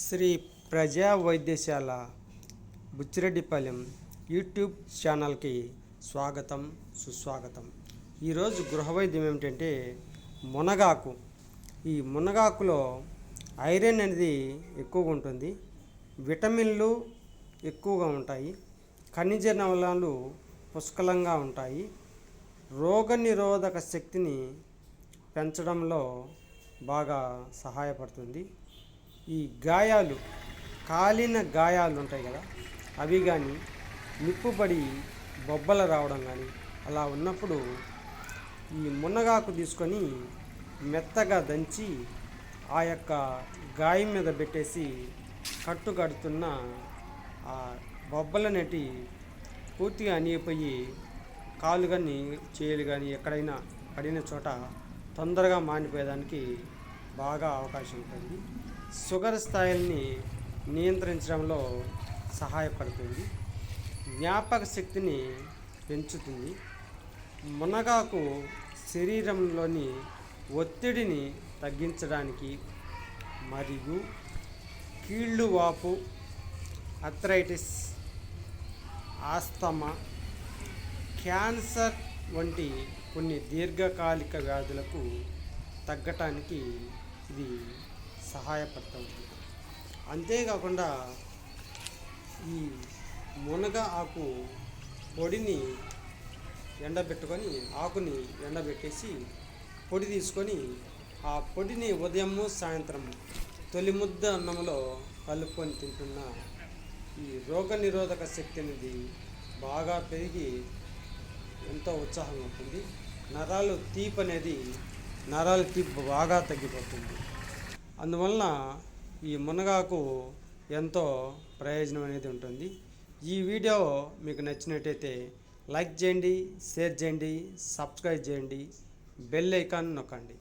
శ్రీ ప్రజా వైద్యశాల బుచ్చిరెడ్డిపాలెం యూట్యూబ్ ఛానల్కి స్వాగతం సుస్వాగతం. ఈరోజు గృహ వైద్యం ఏమిటంటే మునగాకు. ఈ మునగాకులో ఐరన్ అనేది ఎక్కువగా ఉంటుంది, విటమిన్లు ఎక్కువగా ఉంటాయి, ఖనిజ లవణాలు పుష్కలంగా ఉంటాయి, రోగనిరోధక శక్తిని పెంచడంలో బాగా సహాయపడుతుంది. ఈ గాయాలు, కాలిన గాయాలు ఉంటాయి కదా, అవి కానీ నిప్పుపడి బొబ్బలు రావడం కానీ అలా ఉన్నప్పుడు ఈ మునగాకు తీసుకొని మెత్తగా దంచి ఆ యొక్క గాయం మీద పెట్టేసి కట్టు కడుతున్న ఆ బొబ్బలనేటి పూర్తిగా అనిగిపోయి కాలు కానీ చేతులు కానీ ఎక్కడైనా పడిన చోట తొందరగా మానిపోయేదానికి బాగా అవకాశం ఉంటుంది. షుగర్ స్థాయిల్ని నియంత్రించడంలో సహాయపడుతుంది, జ్ఞాపక శక్తిని పెంచుతుంది. మునగాకు శరీరంలోని ఒత్తిడిని తగ్గించడానికి మరియు కీళ్ళు వాపు, ఆర్థరైటిస్, ఆస్తమా, క్యాన్సర్ వంటి కొన్ని దీర్ఘకాలిక వ్యాధులకు తగ్గటానికి ఇది సహాయపడుతుంది. అంతేకాకుండా ఈ మునగ ఆకు పొడిని ఎండబెట్టుకొని, ఆకుని ఎండబెట్టేసి పొడి తీసుకొని ఆ పొడిని ఉదయము సాయంత్రం తొలి ముద్ద అన్నంలో కలుపుకొని తింటున్న ఈ రోగనిరోధక శక్తి అనేది బాగా పెరిగి ఎంతో ఉత్సాహం అవుతుంది. నరాలు తీపి బాగా తగ్గిపోతుంది. అందువలన ఈ మునగాకు ఎంతో ప్రయోజనం అనేది ఉంటుంది. ఈ వీడియో మీకు నచ్చినట్టయితే లైక్ చేయండి, షేర్ చేయండి, సబ్స్క్రైబ్ చేయండి, బెల్ ఐకాన్ నొక్కండి.